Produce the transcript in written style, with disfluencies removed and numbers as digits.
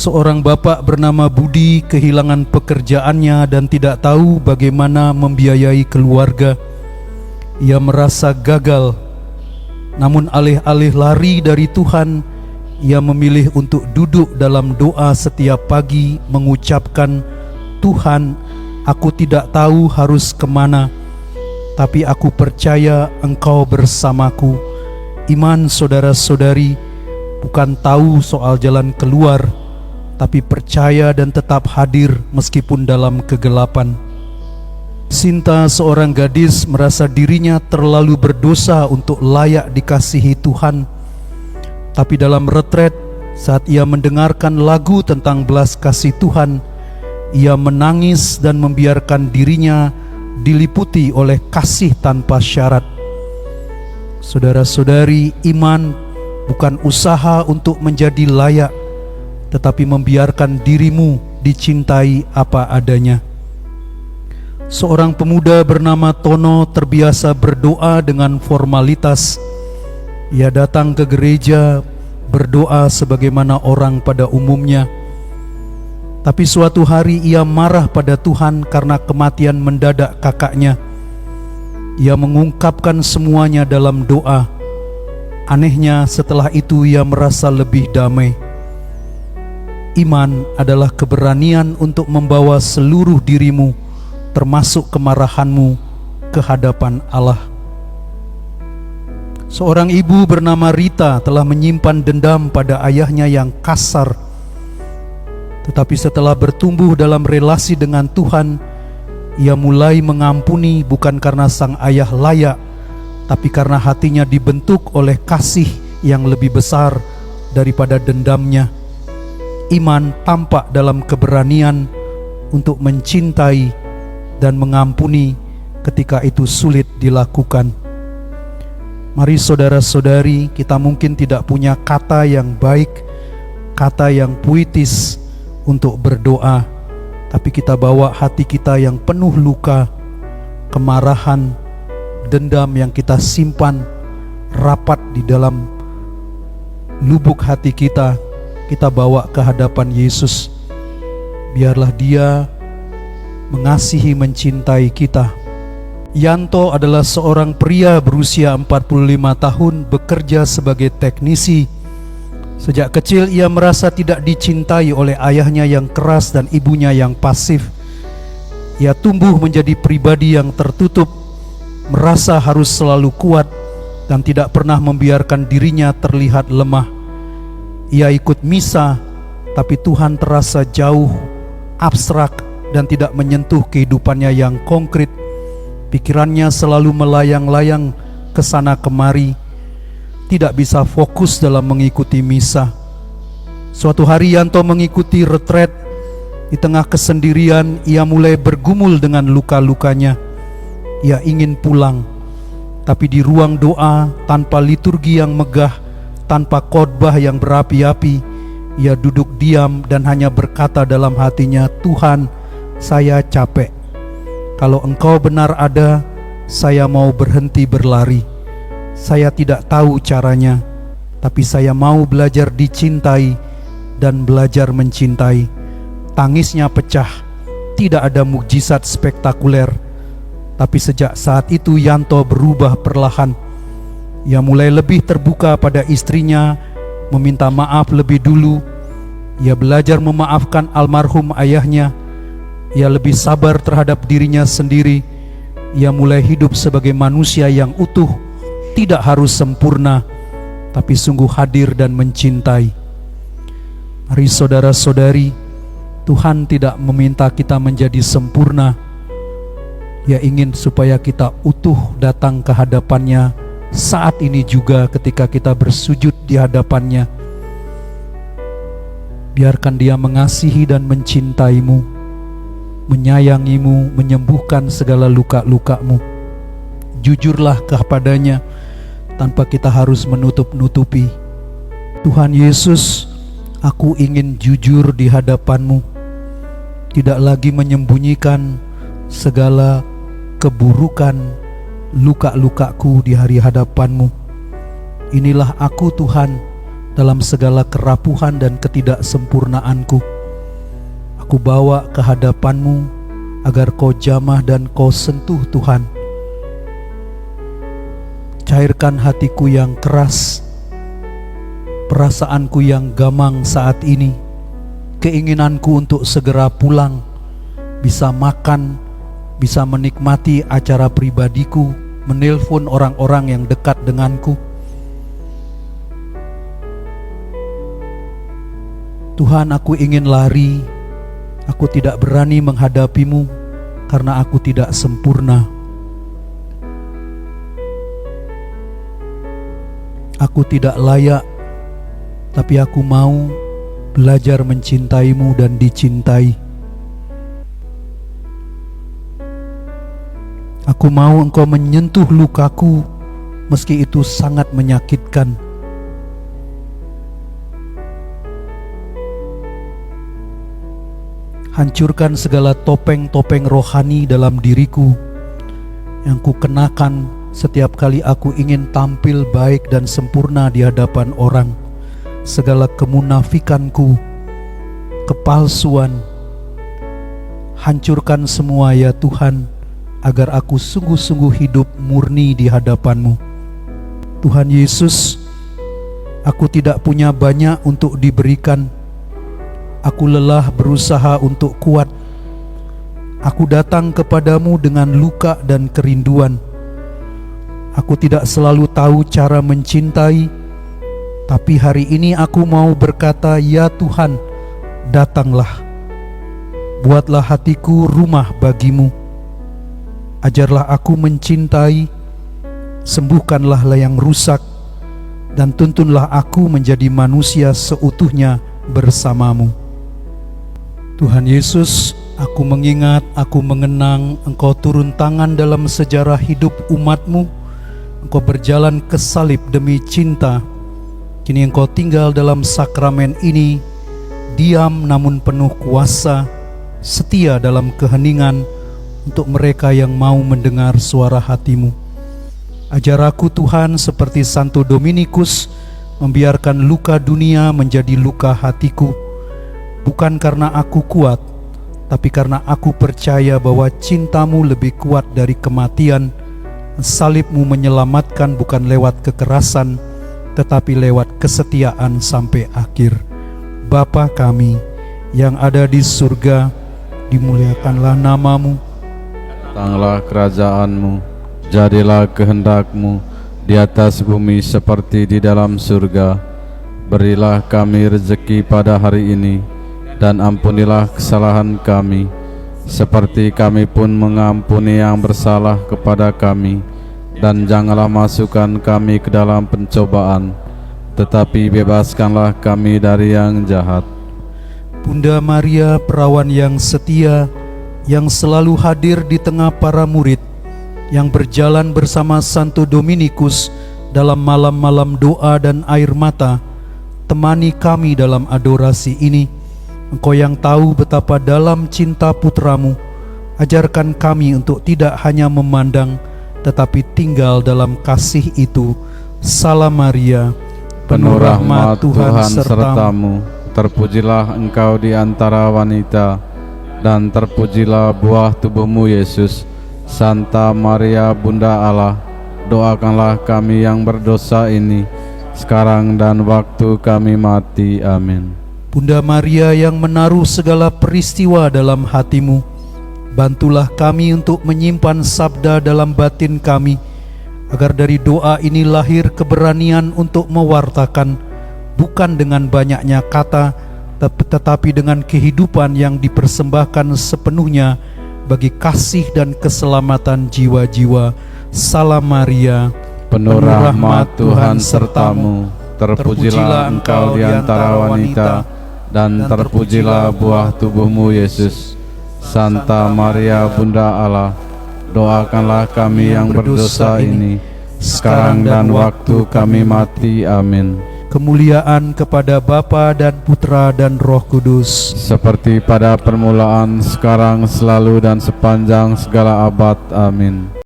Seorang bapak bernama Budi kehilangan pekerjaannya dan tidak tahu bagaimana membiayai keluarga. Ia merasa gagal, namun alih-alih lari dari Tuhan, ia memilih untuk duduk dalam doa setiap pagi mengucapkan, "Tuhan, aku tidak tahu harus kemana, tapi aku percaya Engkau bersamaku." Iman saudara-saudari bukan tahu soal jalan keluar, tapi percaya dan tetap hadir meskipun dalam kegelapan. Sinta, seorang gadis, merasa dirinya terlalu berdosa untuk layak dikasihi Tuhan. Tapi dalam retret, saat ia mendengarkan lagu tentang belas kasih Tuhan, ia menangis dan membiarkan dirinya diliputi oleh kasih tanpa syarat. Saudara-saudari, iman bukan usaha untuk menjadi layak, tetapi membiarkan dirimu dicintai apa adanya. Seorang pemuda bernama Tono terbiasa berdoa dengan formalitas. Ia datang ke gereja berdoa sebagaimana orang pada umumnya. Tapi suatu hari ia marah pada Tuhan karena kematian mendadak kakaknya. Ia mengungkapkan semuanya dalam doa. Anehnya, setelah itu ia merasa lebih damai. Iman adalah keberanian untuk membawa seluruh dirimu, termasuk kemarahanmu, ke hadapan Allah. Seorang ibu bernama Rita telah menyimpan dendam pada ayahnya yang kasar. Tetapi setelah bertumbuh dalam relasi dengan Tuhan, ia mulai mengampuni bukan karena sang ayah layak, tapi karena hatinya dibentuk oleh kasih yang lebih besar daripada dendamnya. Iman tampak dalam keberanian untuk mencintai dan mengampuni ketika itu sulit dilakukan. Mari saudara-saudari, kita mungkin tidak punya kata yang baik, kata yang puitis untuk berdoa, tapi kita bawa hati kita yang penuh luka, kemarahan, dendam yang kita simpan rapat di dalam lubuk hati kita, kita bawa ke hadapan Yesus. Biarlah Dia mengasihi, mencintai kita. Yanto adalah seorang pria berusia 45 tahun, bekerja sebagai teknisi. Sejak kecil ia merasa tidak dicintai oleh ayahnya yang keras dan ibunya yang pasif. Ia tumbuh menjadi pribadi yang tertutup, merasa harus selalu kuat dan tidak pernah membiarkan dirinya terlihat lemah. Ia ikut misa, tapi Tuhan terasa jauh, abstrak, dan tidak menyentuh kehidupannya yang konkret. Pikirannya selalu melayang-layang ke sana kemari, tidak bisa fokus dalam mengikuti misa. Suatu hari Yanto mengikuti retret. Di tengah kesendirian, ia mulai bergumul dengan luka-lukanya. Ia ingin pulang, tapi di ruang doa, tanpa liturgi yang megah, tanpa khotbah yang berapi-api, ia duduk diam dan hanya berkata dalam hatinya, "Tuhan, saya capek. Kalau Engkau benar ada, saya mau berhenti berlari. Saya tidak tahu caranya, tapi saya mau belajar dicintai dan belajar mencintai." Tangisnya pecah. Tidak ada mukjizat spektakuler, tapi sejak saat itu Yanto berubah perlahan. Ia mulai lebih terbuka pada istrinya, meminta maaf lebih dulu. Ia belajar memaafkan almarhum ayahnya. Ia lebih sabar terhadap dirinya sendiri. Ia mulai hidup sebagai manusia yang utuh, tidak harus sempurna, tapi sungguh hadir dan mencintai. Mari saudara-saudari, Tuhan tidak meminta kita menjadi sempurna. Ia ingin supaya kita utuh datang ke hadapannya saat ini juga ketika kita bersujud di hadapannya. Biarkan Dia mengasihi dan mencintaimu, menyayangimu, menyembuhkan segala luka-lukamu. Jujurlah kepadanya tanpa kita harus menutup-nutupi. Tuhan Yesus, aku ingin jujur di hadapanmu, tidak lagi menyembunyikan segala keburukan, luka-lukaku di hari hadapanmu. Inilah aku Tuhan, dalam segala kerapuhan dan ketidaksempurnaanku. Aku bawa ke hadapan-Mu agar Kau jamah dan Kau sentuh Tuhan. Cairkan hatiku yang keras, perasaanku yang gamang saat ini, keinginanku untuk segera pulang, bisa makan, bisa menikmati acara pribadiku, menelpon orang-orang yang dekat denganku. Tuhan, aku ingin lari, aku tidak berani menghadapi-Mu karena aku tidak sempurna. Aku tidak layak, tapi aku mau belajar mencintai-Mu dan dicintai. Aku mau Engkau menyentuh lukaku, meski itu sangat menyakitkan. Hancurkan segala topeng-topeng rohani dalam diriku yang ku kenakan setiap kali aku ingin tampil baik dan sempurna di hadapan orang. Segala kemunafikanku, kepalsuan, hancurkan semua ya Tuhan, agar aku sungguh-sungguh hidup murni di hadapan-Mu. Tuhan Yesus, aku tidak punya banyak untuk diberikan. Aku lelah berusaha untuk kuat. Aku datang kepadamu dengan luka dan kerinduan. Aku tidak selalu tahu cara mencintai, tapi hari ini aku mau berkata, ya Tuhan, datanglah. Buatlah hatiku rumah bagimu. Ajarlah aku mencintai, sembuhkanlah yang rusak, dan tuntunlah aku menjadi manusia seutuhnya bersamamu. Tuhan Yesus, aku mengingat, aku mengenang Engkau turun tangan dalam sejarah hidup umat-Mu. Engkau berjalan ke salib demi cinta. Kini Engkau tinggal dalam sakramen ini, diam namun penuh kuasa, setia dalam keheningan untuk mereka yang mau mendengar suara hati-Mu. Ajar aku Tuhan seperti Santo Dominikus, membiarkan luka dunia menjadi luka hatiku, bukan karena aku kuat, tapi karena aku percaya bahwa cinta-Mu lebih kuat dari kematian. Salib-Mu menyelamatkan bukan lewat kekerasan, tetapi lewat kesetiaan sampai akhir. Bapa kami yang ada di surga, dimuliakanlah nama-Mu. Datanglah kerajaan-Mu, jadilah kehendak-Mu di atas bumi seperti di dalam surga. Berilah kami rezeki pada hari ini, dan ampunilah kesalahan kami, seperti kami pun mengampuni yang bersalah kepada kami. Dan janganlah masukkan kami ke dalam pencobaan, tetapi bebaskanlah kami dari yang jahat. Bunda Maria, perawan yang setia, yang selalu hadir di tengah para murid, yang berjalan bersama Santo Dominikus dalam malam-malam doa dan air mata, temani kami dalam adorasi ini. Engkau yang tahu betapa dalam cinta putra-Mu, ajarkan kami untuk tidak hanya memandang, tetapi tinggal dalam kasih itu. Salam Maria, penuh rahmat Tuhan serta-Mu, terpujilah Engkau di antara wanita, dan terpujilah buah tubuh-Mu Yesus. Santa Maria Bunda Allah, doakanlah kami yang berdosa ini, sekarang dan waktu kami mati. Amin. Bunda Maria yang menaruh segala peristiwa dalam hati-Mu, bantulah kami untuk menyimpan sabda dalam batin kami, agar dari doa ini lahir keberanian untuk mewartakan, bukan dengan banyaknya kata, tetapi dengan kehidupan yang dipersembahkan sepenuhnya bagi kasih dan keselamatan jiwa-jiwa. Salam Maria, penuh rahmat Tuhan serta-Mu, terpujilah Engkau di antara wanita, dan terpujilah buah tubuh-Mu Yesus. Santa Maria Bunda Allah, doakanlah kami yang berdosa ini, sekarang dan waktu kami mati. Amin. Kemuliaan kepada Bapa dan Putra dan Roh Kudus, seperti pada permulaan, sekarang, selalu, dan sepanjang segala abad. Amin.